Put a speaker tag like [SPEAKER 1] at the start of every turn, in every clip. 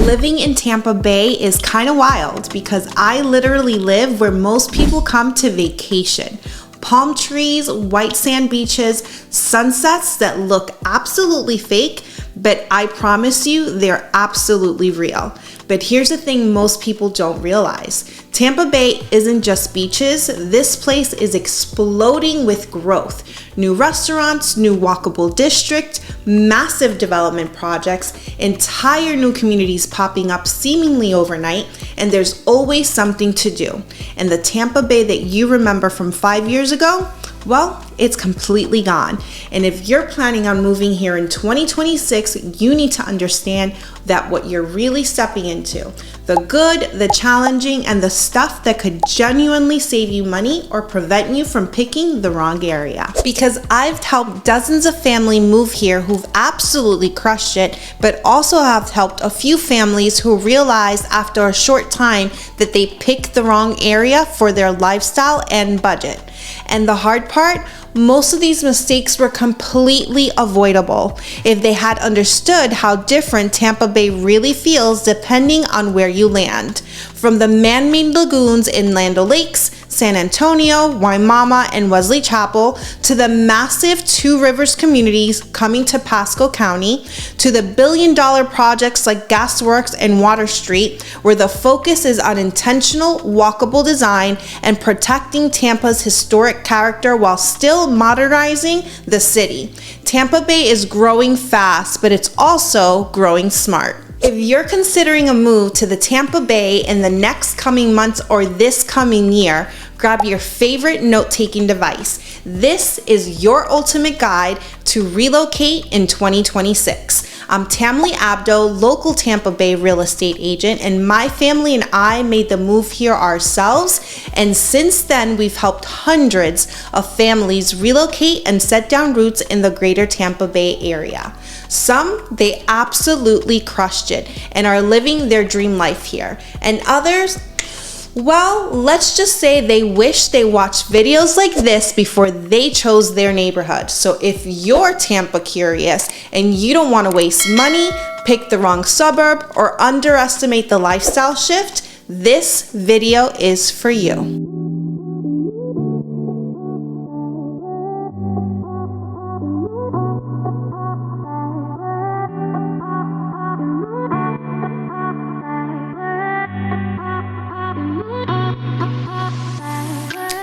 [SPEAKER 1] Living in Tampa Bay is kind of wild because I literally live where most people come to vacation. Palm trees, white sand beaches, sunsets that look absolutely fake, but I promise you they're absolutely real. But here's the thing most people don't realize. Tampa Bay isn't just beaches. This place is exploding with growth. New restaurants, new walkable district, massive development projects, entire new communities popping up seemingly overnight, and there's always something to do. And the Tampa Bay that you remember from 5 years ago, well, it's completely gone. And if you're planning on moving here in 2026, you need to understand that what you're really stepping into, the good, the challenging, and the stuff that could genuinely save you money or prevent you from picking the wrong area. Because I've helped dozens of families move here who've absolutely crushed it, but also have helped a few families who realized after a short time that they picked the wrong area for their lifestyle and budget. And the hard part, most of these mistakes were completely avoidable if they had understood how different Tampa Bay really feels depending on where you land. From the man-made lagoons in Land O'Lakes, San Antonio, Wimauma, and Wesley Chapel, to the massive Two Rivers communities coming to Pasco County, to the billion-dollar projects like Worx and Water Street, where the focus is on intentional, walkable design and protecting Tampa's historic character while still modernizing the city. Tampa Bay is growing fast, but it's also growing smart. If you're considering a move to the Tampa Bay in the next coming months or this coming year, grab your favorite note-taking device. This is your ultimate guide to relocate in 2026. I'm Tammy Abdo, local Tampa Bay real estate agent, and my family and I made the move here ourselves. And since then, we've helped hundreds of families relocate and set down roots in the greater Tampa Bay area. Some, they absolutely crushed it and are living their dream life here. And others, well, let's just say they wish they watched videos like this before they chose their neighborhood. So if you're Tampa curious and you don't want to waste money, pick the wrong suburb, or underestimate the lifestyle shift, this video is for you.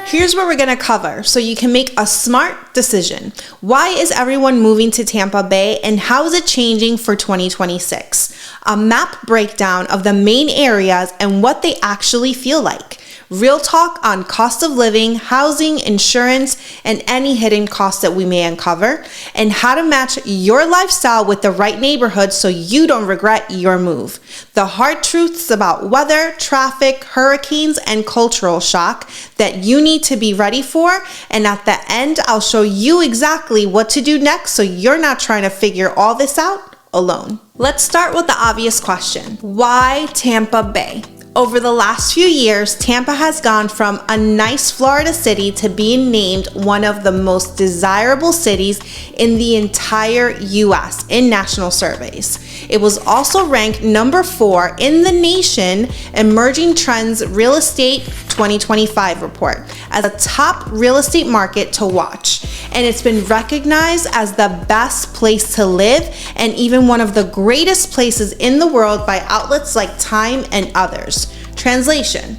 [SPEAKER 1] Here's what we're gonna cover so you can make a smart decision. Why is everyone moving to Tampa Bay and how is it changing for 2026? A map breakdown of the main areas and what they actually feel like. Real talk on cost of living, housing, insurance, and any hidden costs that we may uncover, and how to match your lifestyle with the right neighborhood so you don't regret your move. The hard truths about weather, traffic, hurricanes, and cultural shock that you need to be ready for, and at the end, I'll show you exactly what to do next so you're not trying to figure all this out alone. Let's start with the obvious question. Why Tampa Bay? Over the last few years, Tampa has gone from a nice Florida city to being named one of the most desirable cities in the entire US in national surveys. It was also ranked number 4 in the nation Emerging Trends Real Estate 2025 report as a top real estate market to watch. And it's been recognized as the best place to live and even one of the greatest places in the world by outlets like Time and others. Translation: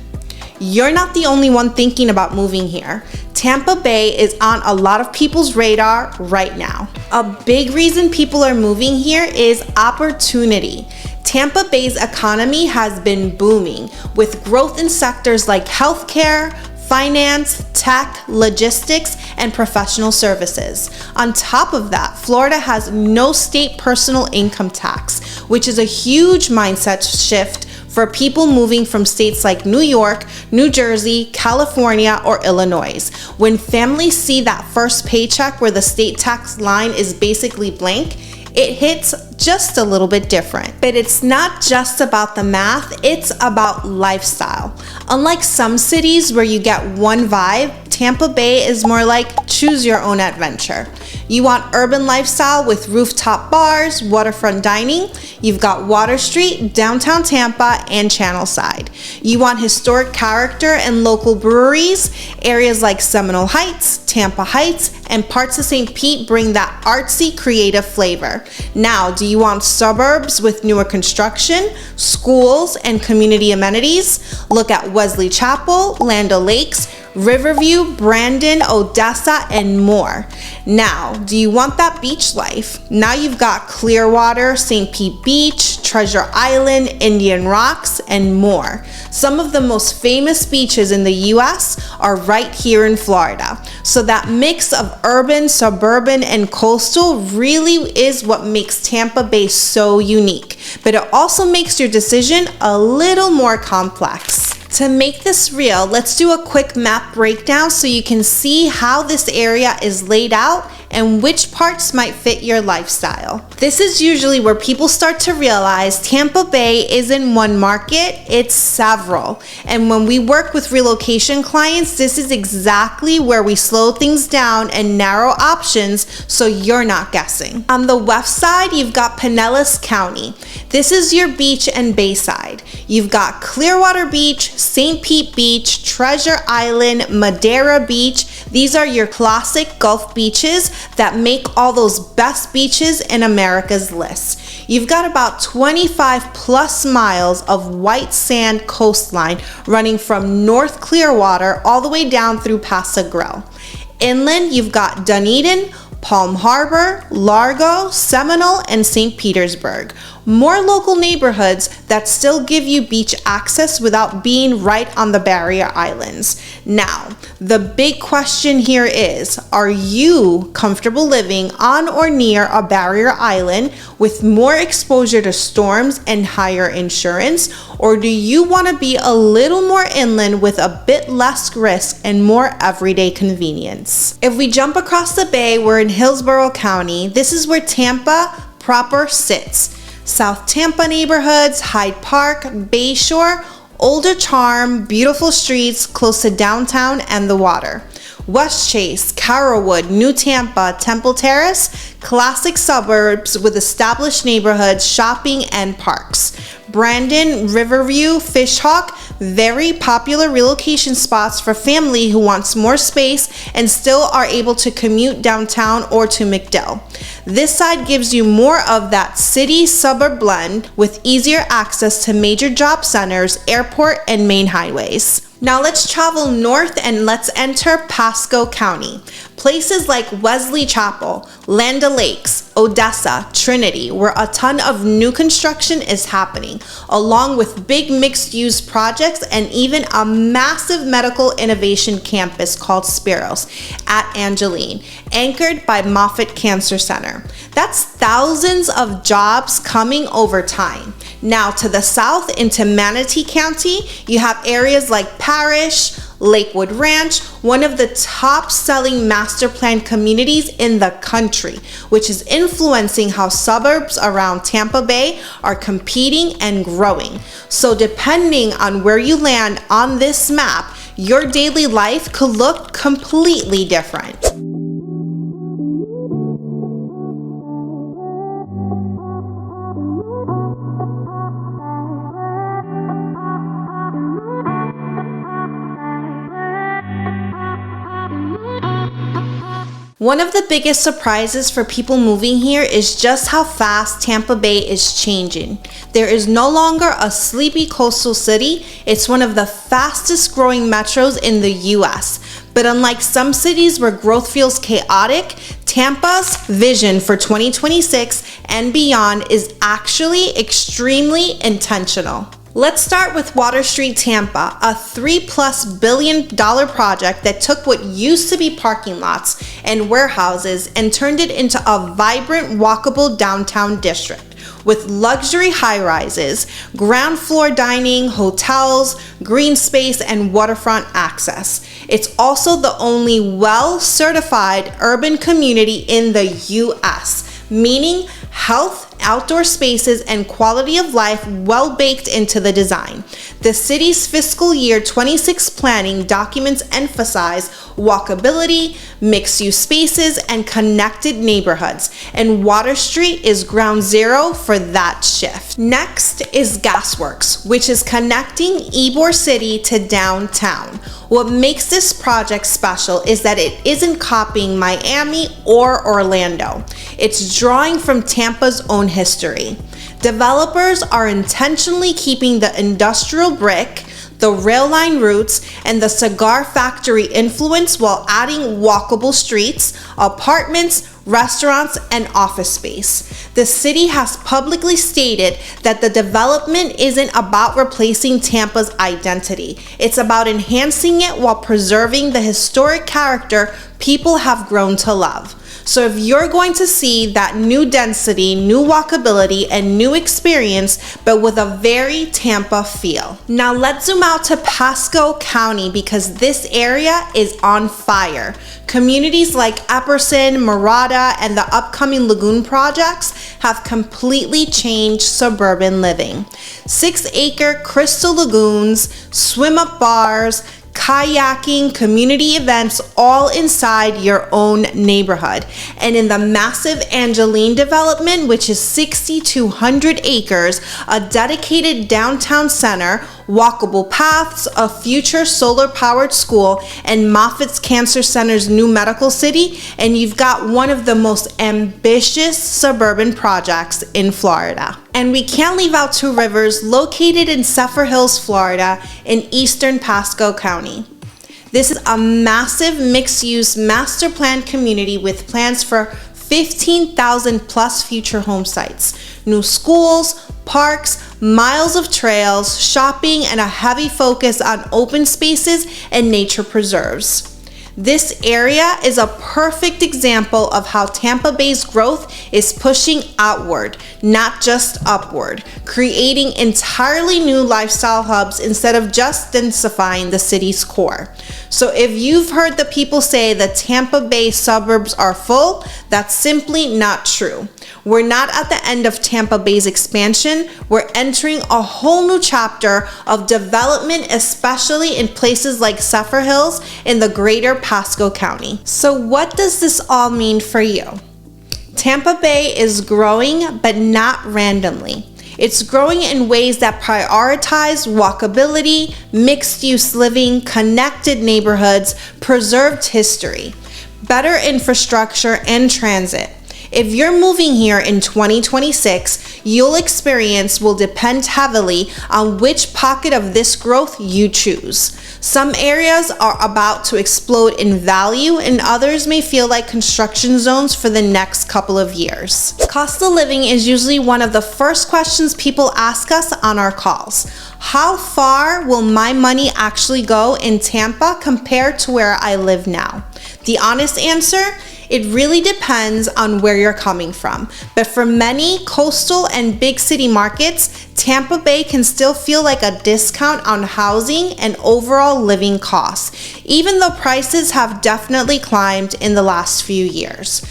[SPEAKER 1] you're not the only one thinking about moving here. Tampa Bay is on a lot of people's radar right now. A big reason people are moving here is opportunity. Tampa Bay's economy has been booming with growth in sectors like healthcare, finance, tech, logistics, and professional services. On top of that, Florida has no state personal income tax, which is a huge mindset shift for people moving from states like New York, New Jersey, California, or Illinois. When families see that first paycheck where the state tax line is basically blank, it hits just a little bit different. But it's not just about the math, it's about lifestyle. Unlike some cities where you get one vibe, Tampa Bay is more like choose your own adventure. You want urban lifestyle with rooftop bars, waterfront dining. You've got Water Street, downtown Tampa, and Channelside. You want historic character and local breweries. Areas like Seminole Heights, Tampa Heights, and parts of St. Pete bring that artsy, creative flavor. Now, do you want suburbs with newer construction, schools, and community amenities? Look at Wesley Chapel, Land O'Lakes, Riverview, Brandon, Odessa, and more. Now, do you want that beach life? Now you've got Clearwater, St. Pete Beach, Treasure Island, Indian Rocks, and more. Some of the most famous beaches in the US are right here in Florida. So that mix of urban, suburban, and coastal really is what makes Tampa Bay so unique. But it also makes your decision a little more complex. To make this real, let's do a quick map breakdown so you can see how this area is laid out and which parts might fit your lifestyle. This is usually where people start to realize Tampa Bay isn't one market, it's several. And when we work with relocation clients, this is exactly where we slow things down and narrow options so you're not guessing. On the west side, you've got Pinellas County. This is your beach and bayside. You've got Clearwater Beach, St. Pete Beach, Treasure Island, Madeira Beach. These are your classic Gulf beaches that make all those best beaches in America's list. You've got about 25 plus miles of white sand coastline running from North Clearwater all the way down through Paso County. Inland, you've got Dunedin, Palm Harbor, Largo, Seminole, and St. Petersburg. More local neighborhoods that still give you beach access without being right on the barrier islands. Now, the big question here is, are you comfortable living on or near a barrier island with more exposure to storms and higher insurance? Or do you want to be a little more inland with a bit less risk and more everyday convenience? If we jump across the bay, we're in Hillsborough County. This is where Tampa proper sits. South Tampa neighborhoods, Hyde Park, Bayshore, older charm, beautiful streets close to downtown and the water. West Chase, Carrollwood, New Tampa, Temple Terrace, classic suburbs with established neighborhoods, shopping, and parks. Brandon, Riverview, Fishhawk, very popular relocation spots for family who wants more space and still are able to commute downtown or to McDill. This side gives you more of that city-suburb blend with easier access to major job centers, airport, and main highways. Now let's travel north and let's enter Pasco County. Places like Wesley Chapel, Land O'Lakes, Odessa, Trinity, where a ton of new construction is happening, along with big mixed-use projects and even a massive medical innovation campus called Spiros at Angeline, anchored by Moffitt Cancer Center. That's thousands of jobs coming over time. Now to the south into Manatee County, you have areas like Parrish, Lakewood Ranch, one of the top selling master plan communities in the country, which is influencing how suburbs around Tampa Bay are competing and growing. So depending on where you land on this map, your daily life could look completely different. One of the biggest surprises for people moving here is just how fast Tampa Bay is changing. There is no longer a sleepy coastal city. It's one of the fastest growing metros in the US. But unlike some cities where growth feels chaotic, Tampa's vision for 2026 and beyond is actually extremely intentional. Let's start with Water Street Tampa, a $3+ billion project that took what used to be parking lots and warehouses and turned it into a vibrant, walkable downtown district with luxury high-rises, ground floor dining, hotels, green space, and waterfront access. It's also the only well-certified urban community in the US, meaning health, outdoor spaces, and quality of life well baked into the design. The city's fiscal year 26 planning documents emphasize walkability, mixed-use spaces, and connected neighborhoods, and Water Street is ground zero for that shift. Next is Gasworks, which is connecting Ybor City to downtown. What makes this project special is that it isn't copying Miami or Orlando. It's drawing from Tampa's own history. Developers are intentionally keeping the industrial brick, the rail line roots, and the cigar factory influence while adding walkable streets, apartments, restaurants, and office space. The city has publicly stated that the development isn't about replacing Tampa's identity. It's about enhancing it while preserving the historic character people have grown to love. So if you're going to see that new density, new walkability, and new experience, but with a very Tampa feel. Now let's zoom out to Pasco County because this area is on fire. Communities like Epperson, Mirada, and the upcoming Lagoon projects have completely changed suburban living. 6-acre crystal lagoons, swim-up bars, kayaking, community events, all inside your own neighborhood. And in the massive Angeline development, which is 6,200 acres, a dedicated downtown center, walkable paths, a future solar-powered school, and Moffitt's Cancer Center's new medical city, and you've got one of the most ambitious suburban projects in Florida. And we can't leave out Two Rivers, located in Zephyrhills, Florida, in eastern Pasco County. This is a massive mixed-use master plan community with plans for 15,000 plus future home sites, new schools, parks, miles of trails, shopping, and a heavy focus on open spaces and nature preserves. This area is a perfect example of how Tampa Bay's growth is pushing outward, not just upward, creating entirely new lifestyle hubs instead of just densifying the city's core. So if you've heard the people say the Tampa Bay suburbs are full, that's simply not true. We're not at the end of Tampa Bay's expansion. We're entering a whole new chapter of development, especially in places like Zephyrhills in the greater Pasco County. So what does this all mean for you? Tampa Bay is growing, but not randomly. It's growing in ways that prioritize walkability, mixed-use living, connected neighborhoods, preserved history, better infrastructure, and transit. If you're moving here in 2026, your experience will depend heavily on which pocket of this growth you choose. Some areas are about to explode in value, and others may feel like construction zones for the next couple of years. Cost of living is usually one of the first questions people ask us on our calls. How far will my money actually go in Tampa compared to where I live now? The honest answer? It really depends on where you're coming from. But for many coastal and big city markets, Tampa Bay can still feel like a discount on housing and overall living costs, even though prices have definitely climbed in the last few years.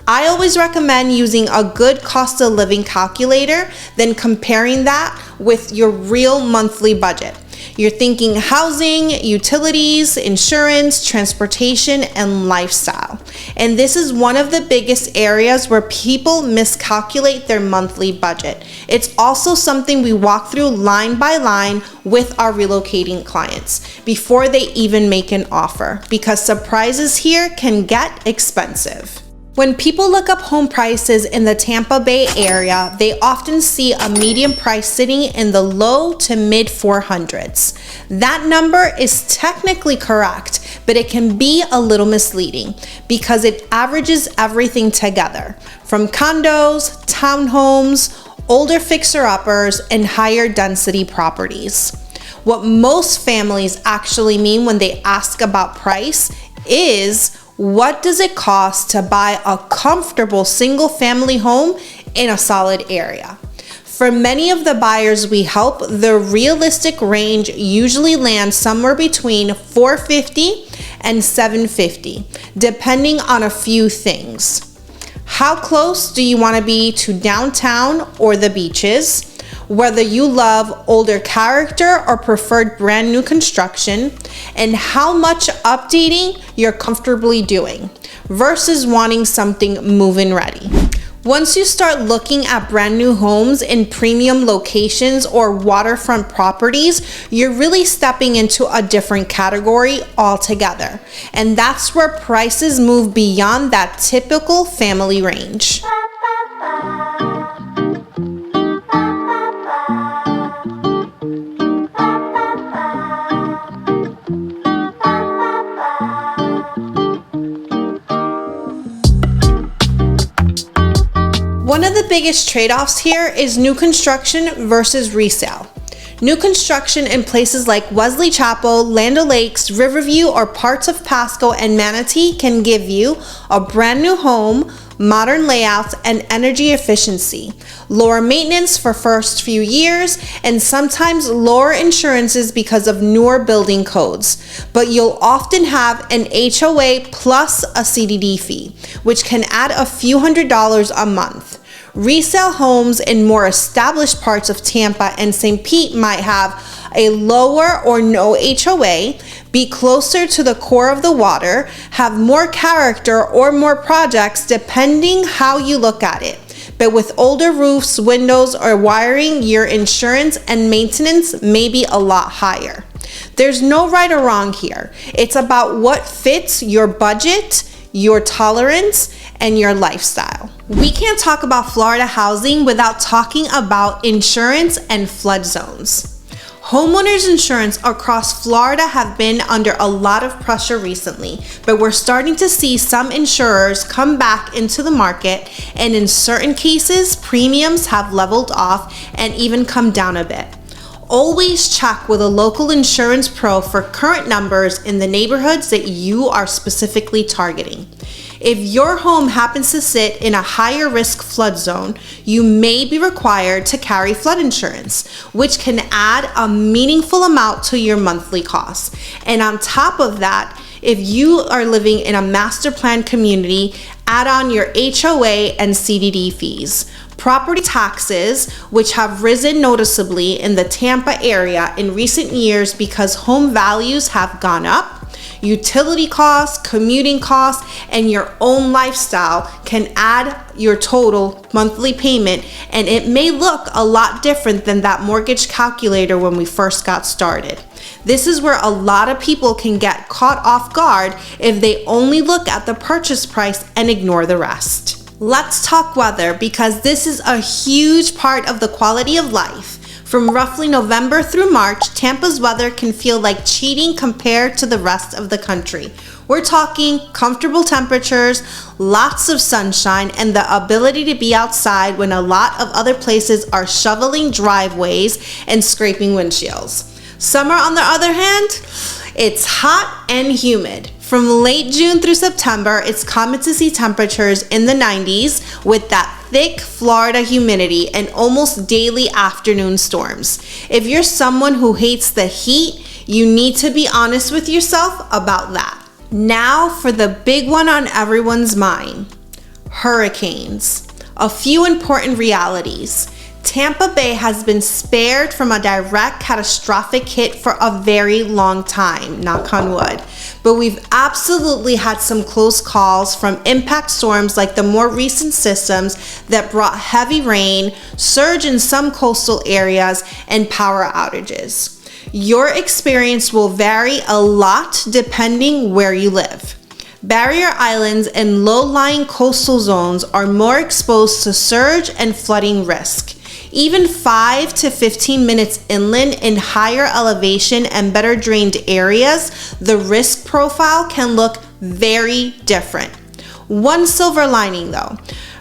[SPEAKER 1] I always recommend using a good cost of living calculator, then comparing that with your real monthly budget. You're thinking housing, utilities, insurance, transportation, and lifestyle. And this is one of the biggest areas where people miscalculate their monthly budget. It's also something we walk through line by line with our relocating clients before they even make an offer, because surprises here can get expensive. When people look up home prices in the Tampa Bay area, they often see a median price sitting in the low to mid 400s. That number is technically correct, but it can be a little misleading because it averages everything together, from condos, townhomes, older fixer-uppers, and higher density properties. What most families actually mean when they ask about price is, what does it cost to buy a comfortable single-family home in a solid area? For many of the buyers we help, the realistic range usually lands somewhere between $450 and $750, depending on a few things. How close do you want to be to downtown or the beaches? Whether you love older character or preferred brand new construction, and how much updating you're comfortably doing versus wanting something move-in ready. Once you start looking at brand new homes in premium locations or waterfront properties, you're really stepping into a different category altogether. And that's where prices move beyond that typical family range. One of the biggest trade-offs here is new construction versus resale. New construction in places like Wesley Chapel, Land O'Lakes, Riverview, or parts of Pasco and Manatee can give you a brand new home, modern layouts, and energy efficiency, lower maintenance for first few years, and sometimes lower insurances because of newer building codes. But you'll often have an HOA plus a CDD fee, which can add a few $100s a month. Resale homes in more established parts of Tampa and St. Pete might have a lower or no HOA, be closer to the core of the water, have more character or more projects depending how you look at it. But with older roofs, windows, or wiring, your insurance and maintenance may be a lot higher. There's no right or wrong here. It's about what fits your budget, your tolerance, and your lifestyle. We can't talk about Florida housing without talking about insurance and flood zones. Homeowners insurance across Florida have been under a lot of pressure recently, but we're starting to see some insurers come back into the market, and in certain cases, premiums have leveled off and even come down a bit. Always check with a local insurance pro for current numbers in the neighborhoods that you are specifically targeting. If your home happens to sit in a higher risk flood zone, you may be required to carry flood insurance, which can add a meaningful amount to your monthly costs. And on top of that, if you are living in a master plan community, add on your HOA and CDD fees. Property taxes, which have risen noticeably in the Tampa area in recent years because home values have gone up. Utility costs, commuting costs, and your own lifestyle can add your total monthly payment, and it may look a lot different than that mortgage calculator when we first got started. This is where a lot of people can get caught off guard if they only look at the purchase price and ignore the rest. Let's talk weather, because this is a huge part of the quality of life. From roughly November through March, Tampa's weather can feel like cheating compared to the rest of the country. We're talking comfortable temperatures, lots of sunshine, and the ability to be outside when a lot of other places are shoveling driveways and scraping windshields. Summer, on the other hand, it's hot and humid. From late June through September, it's common to see temperatures in the 90s with that thick Florida humidity and almost daily afternoon storms. If you're someone who hates the heat, you need to be honest with yourself about that. Now for the big one on everyone's mind, hurricanes. A few important realities. Tampa Bay has been spared from a direct catastrophic hit for a very long time, knock on wood. But we've absolutely had some close calls from impact storms like the more recent systems that brought heavy rain, surge in some coastal areas, and power outages. Your experience will vary a lot depending where you live. Barrier islands and low-lying coastal zones are more exposed to surge and flooding risk. Even 5 to 15 minutes inland in higher elevation and better drained areas, the risk profile can look very different. One silver lining though,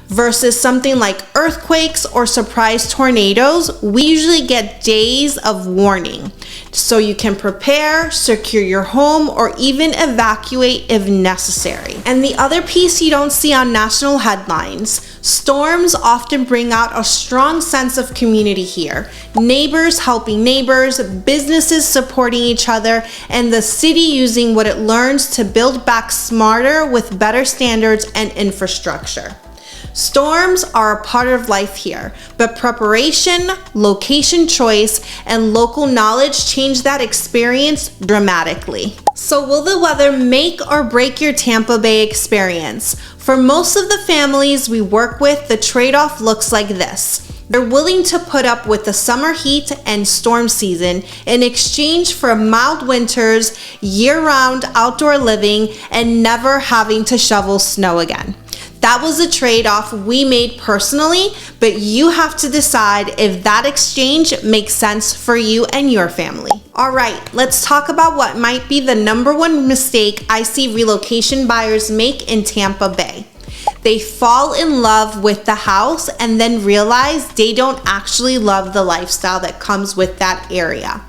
[SPEAKER 1] versus something like earthquakes or surprise tornadoes, we usually get days of warning. So you can prepare, secure your home, or even evacuate if necessary. And the other piece you don't see on national headlines, storms often bring out a strong sense of community here. Neighbors helping neighbors, businesses supporting each other, and the city using what it learns to build back smarter with better standards and infrastructure. Storms are a part of life here, but preparation, location choice, and local knowledge change that experience dramatically. So will the weather make or break your Tampa Bay experience? For most of the families we work with, the trade-off looks like this. They're willing to put up with the summer heat and storm season in exchange for mild winters, year-round outdoor living, and never having to shovel snow again. That was a trade-off we made personally, but you have to decide if that exchange makes sense for you and your family. All right, let's talk about what might be the number one mistake I see relocation buyers make in Tampa Bay. They fall in love with the house and then realize they don't actually love the lifestyle that comes with that area.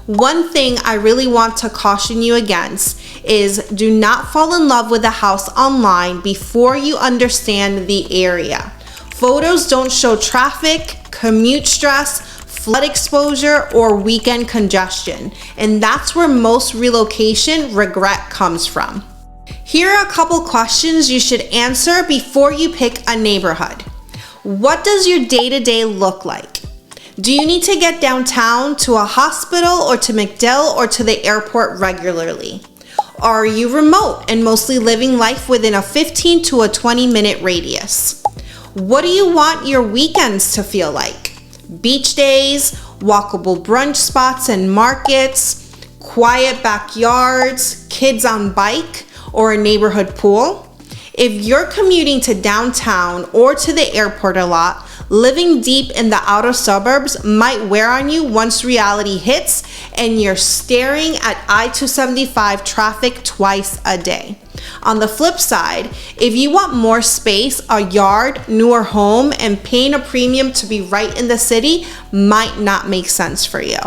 [SPEAKER 1] One thing I really want to caution you against is do not fall in love with a house online before you understand the area. Photos don't show traffic, commute stress, flood exposure, or weekend congestion, and that's where most relocation regret comes from. Here are a couple questions you should answer before you pick a neighborhood. What does your day-to-day look like? Do you need to get downtown to a hospital or to MacDill or to the airport regularly? Are you remote and mostly living life within a 15 to a 20-minute radius? What do you want your weekends to feel like? Beach days, walkable brunch spots and markets, quiet backyards, kids on bike, or a neighborhood pool? If you're commuting to downtown or to the airport a lot, living deep in the outer suburbs might wear on you once reality hits and you're staring at I-275 traffic twice a day. On the flip side, if you want more space, a yard, newer home, and paying a premium to be right in the city might not make sense for you.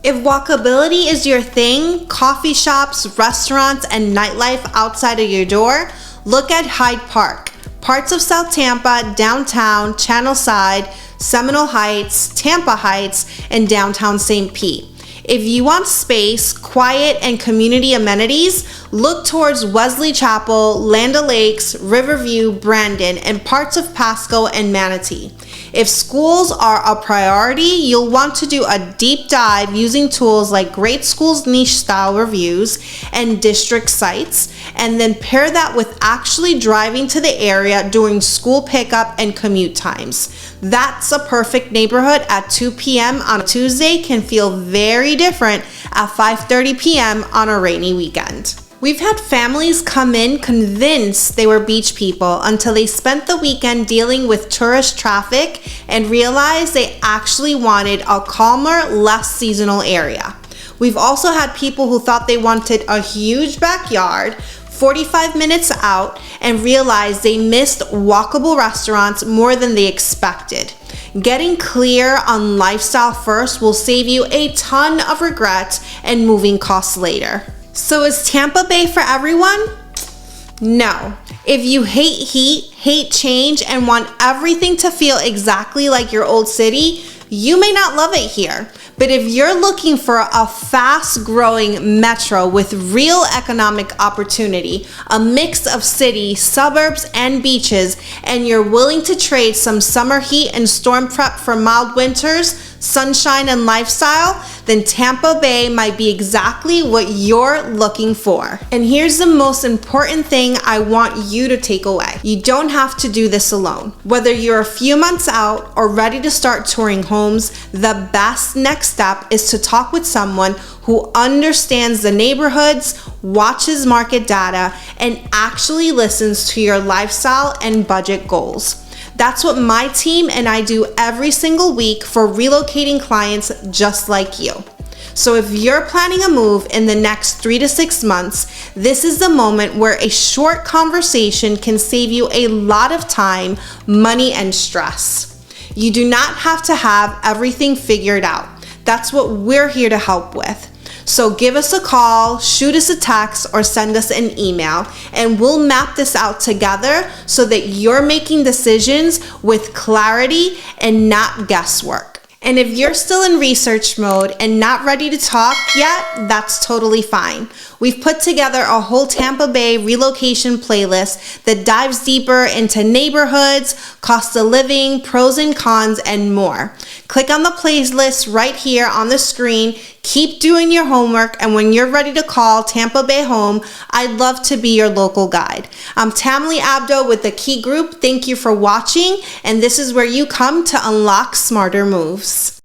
[SPEAKER 1] If walkability is your thing, coffee shops, restaurants, and nightlife outside of your door, look at Hyde Park, parts of South Tampa, downtown, Channel Side, Seminole Heights, Tampa Heights, and downtown St. Pete. If you want space, quiet, and community amenities, look towards Wesley Chapel, Land O'Lakes, Riverview, Brandon, and parts of Pasco and Manatee. If schools are a priority, you'll want to do a deep dive using tools like Great Schools Niche Style Reviews and district sites, and then pair that with actually driving to the area during school pickup and commute times. That's a perfect neighborhood at 2 p.m. on a Tuesday can feel very different at 5:30 p.m. on a rainy weekend. We've had families come in convinced they were beach people until they spent the weekend dealing with tourist traffic and realized they actually wanted a calmer, less seasonal area. We've also had people who thought they wanted a huge backyard 45 minutes out and realized they missed walkable restaurants more than they expected. Getting clear on lifestyle first will save you a ton of regret and moving costs later. So is Tampa Bay for everyone? No. If you hate heat, hate change, and want everything to feel exactly like your old city, you may not love it here. But if you're looking for a fast-growing metro with real economic opportunity, a mix of city, suburbs, and beaches, and you're willing to trade some summer heat and storm prep for mild winters, sunshine, and lifestyle, then Tampa Bay might be exactly what you're looking for. And here's the most important thing I want you to take away. You don't have to do this alone. Whether you're a few months out or ready to start touring homes, the best next step is to talk with someone who understands the neighborhoods, watches market data, and actually listens to your lifestyle and budget goals. That's what my team and I do every single week for relocating clients just like you. So if you're planning a move in the next 3 to 6 months, this is the moment where a short conversation can save you a lot of time, money, and stress. You do not have to have everything figured out. That's what we're here to help with. So give us a call, shoot us a text, or send us an email, and we'll map this out together so that you're making decisions with clarity and not guesswork. And if you're still in research mode and not ready to talk yet, that's totally fine. We've put together a whole Tampa Bay relocation playlist that dives deeper into neighborhoods, cost of living, pros and cons, and more. Click on the playlist right here on the screen. Keep doing your homework, and when you're ready to call Tampa Bay home, I'd love to be your local guide. I'm Tammy Abdo with the Key Group. Thank you for watching, and this is where you come to unlock smarter moves.